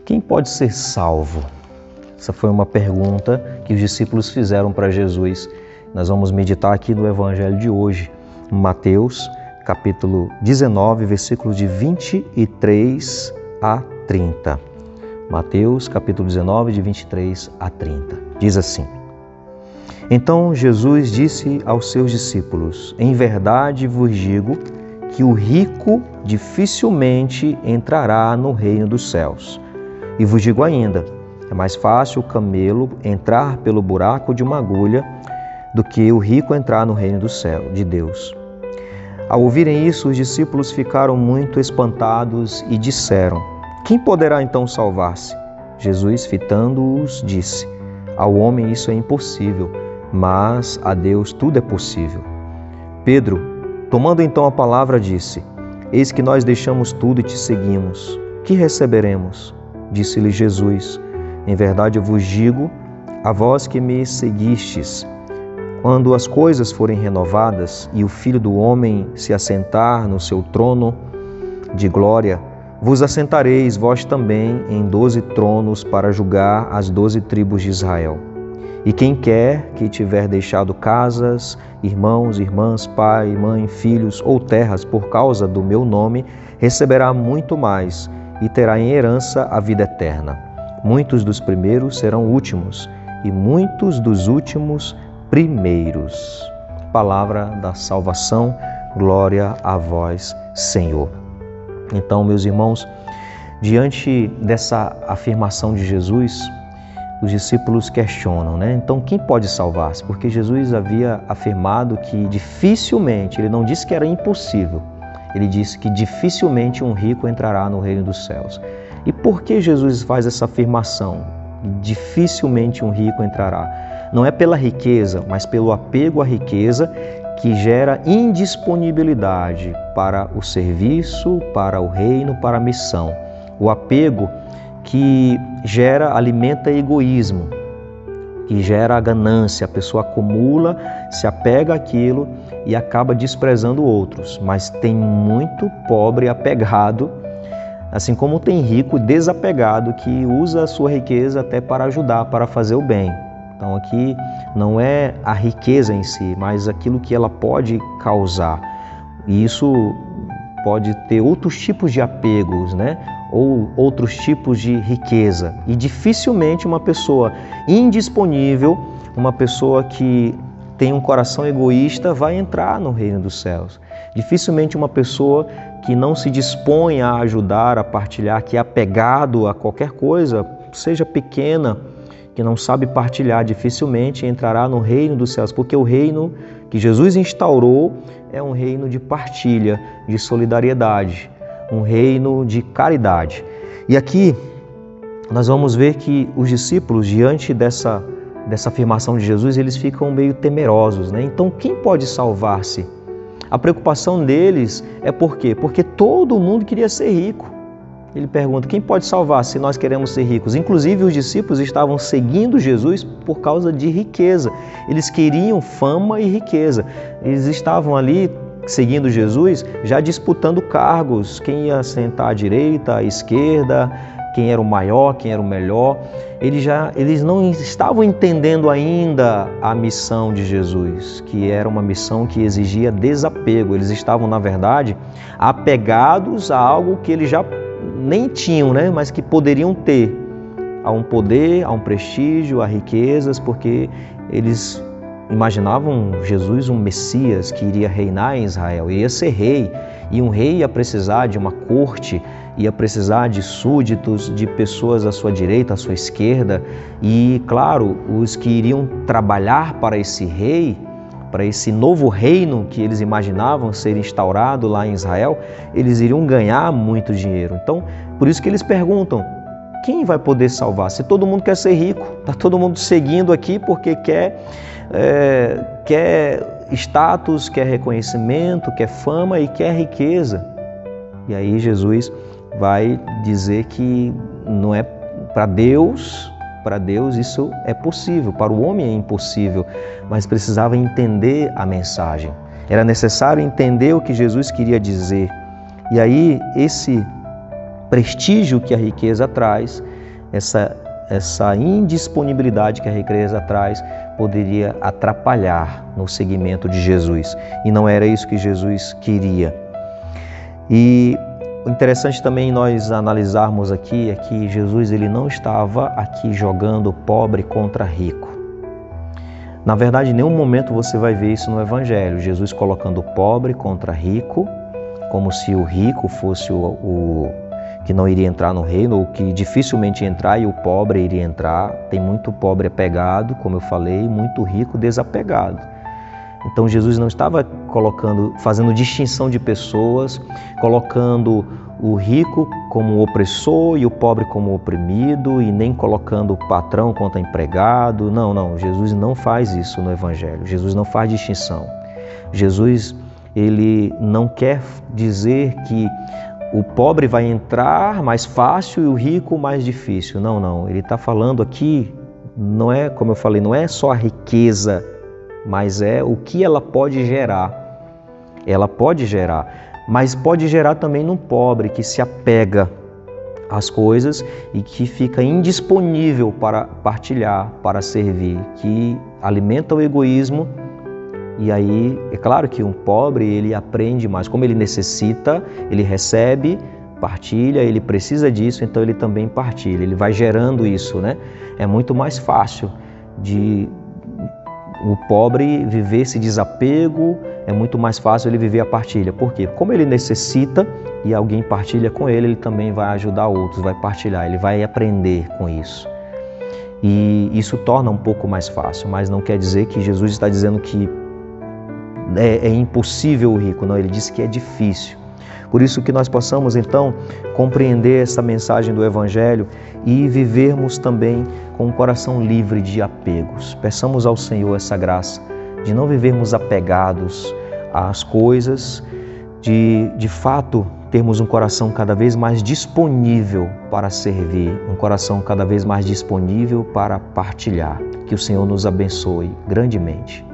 Quem pode ser salvo? Essa foi uma pergunta que os discípulos fizeram para Jesus. Nós vamos meditar aqui no Evangelho de hoje, Mateus, capítulo 19, versículos de 23 a 30. Mateus, capítulo 19, de 23 a 30. Diz assim: Então Jesus disse aos seus discípulos: Em verdade vos digo que o rico dificilmente entrará no reino dos céus. E vos digo ainda, é mais fácil o camelo entrar pelo buraco de uma agulha do que o rico entrar no reino do céu, de Deus. Ao ouvirem isso, os discípulos ficaram muito espantados e disseram: Quem poderá então salvar-se? Jesus, fitando-os, disse: Ao homem isso é impossível, mas a Deus tudo é possível. Pedro, tomando então a palavra, disse: Eis que nós deixamos tudo e te seguimos. Que receberemos? Disse-lhe Jesus: Em verdade eu vos digo, a vós que me seguistes, quando as coisas forem renovadas e o Filho do Homem se assentar no seu trono de glória, vos assentareis vós também em 12 tronos para julgar as 12 tribos de Israel. E quem quer que tiver deixado casas, irmãos, irmãs, pai, mãe, filhos ou terras por causa do meu nome, receberá muito mais e terá em herança a vida eterna. Muitos dos primeiros serão últimos e muitos dos últimos primeiros. Palavra da salvação, glória a vós, Senhor. Então, meus irmãos, diante dessa afirmação de Jesus, os discípulos questionam, né? Então, quem pode salvar-se? Porque Jesus havia afirmado que dificilmente, ele não disse que era impossível, ele disse que dificilmente um rico entrará no reino dos céus. E por que Jesus faz essa afirmação? Dificilmente um rico entrará. Não é pela riqueza, mas pelo apego à riqueza que gera indisponibilidade para o serviço, para o reino, para a missão. O apego que alimenta egoísmo, que gera a ganância. A pessoa acumula, se apega àquilo e acaba desprezando outros. Mas tem muito pobre apegado, assim como tem rico desapegado que usa a sua riqueza até para ajudar, para fazer o bem. Então aqui não é a riqueza em si, mas aquilo que ela pode causar. E isso pode ter outros tipos de apegos, né? Ou outros tipos de riqueza. E dificilmente uma pessoa indisponível, uma pessoa que tem um coração egoísta, vai entrar no reino dos céus. Dificilmente uma pessoa que não se dispõe a ajudar, a partilhar, que é apegado a qualquer coisa, seja pequena, que não sabe partilhar, dificilmente entrará no reino dos céus, porque o reino que Jesus instaurou é um reino de partilha, de solidariedade, um reino de caridade. E aqui nós vamos ver que os discípulos, diante dessa afirmação de Jesus, eles ficam meio temerosos, né? Então, quem pode salvar-se? A preocupação deles é por quê? Porque todo mundo queria ser rico. Ele pergunta, quem pode salvar se nós queremos ser ricos? Inclusive, os discípulos estavam seguindo Jesus por causa de riqueza. Eles queriam fama e riqueza. Eles estavam ali seguindo Jesus, já disputando cargos. Quem ia sentar à direita, à esquerda, quem era o maior, quem era o melhor. Eles não estavam entendendo ainda a missão de Jesus, que era uma missão que exigia desapego. Eles estavam, na verdade, apegados a algo que eles já nem tinham, né? Mas que poderiam ter, a um poder, a um prestígio, a riquezas, porque eles imaginavam Jesus um Messias que iria reinar em Israel, ia ser rei, e um rei ia precisar de uma corte, ia precisar de súditos, de pessoas à sua direita, à sua esquerda, e claro, os que iriam trabalhar para esse rei, para esse novo reino que eles imaginavam ser instaurado lá em Israel, eles iriam ganhar muito dinheiro. Então, por isso que eles perguntam, quem vai poder salvar? Se todo mundo quer ser rico, está todo mundo seguindo aqui porque quer status, quer reconhecimento, quer fama e quer riqueza. E aí Jesus vai dizer que não é para Deus isso é possível, para o homem é impossível, mas precisava entender a mensagem. Era necessário entender o que Jesus queria dizer. E aí prestígio que a riqueza traz, essa indisponibilidade que a riqueza traz, poderia atrapalhar no seguimento de Jesus. E não era isso que Jesus queria. E o interessante também nós analisarmos aqui é que Jesus ele não estava aqui jogando pobre contra rico. Na verdade, em nenhum momento você vai ver isso no Evangelho. Jesus colocando pobre contra rico, como se o rico fosse o que não iria entrar no reino, ou que dificilmente ia entrar e o pobre iria entrar. Tem muito pobre apegado, como eu falei, muito rico desapegado. Então Jesus não estava fazendo distinção de pessoas, colocando o rico como opressor e o pobre como oprimido, e nem colocando o patrão contra empregado. Não, Jesus não faz isso no Evangelho. Jesus não faz distinção. Jesus, ele não quer dizer que o pobre vai entrar mais fácil e o rico mais difícil. Não. Ele está falando aqui, não é, como eu falei, não é só a riqueza, mas é o que ela pode gerar. Ela pode gerar, mas pode gerar também num pobre que se apega às coisas e que fica indisponível para partilhar, para servir, que alimenta o egoísmo. E aí, é claro que um pobre, ele aprende mais. Como ele necessita, ele recebe, partilha, ele precisa disso, então ele também partilha. Ele vai gerando isso, né? É muito mais fácil de o pobre viver esse desapego, é muito mais fácil ele viver a partilha. Por quê? Como ele necessita e alguém partilha com ele, ele também vai ajudar outros, vai partilhar, ele vai aprender com isso. E isso torna um pouco mais fácil, mas não quer dizer que Jesus está dizendo que é impossível o rico, não, ele diz que é difícil. Por isso que nós possamos então compreender essa mensagem do Evangelho e vivermos também com um coração livre de apegos. Peçamos ao Senhor essa graça de não vivermos apegados às coisas, de fato termos um coração cada vez mais disponível para servir, um coração cada vez mais disponível para partilhar. Que o Senhor nos abençoe grandemente.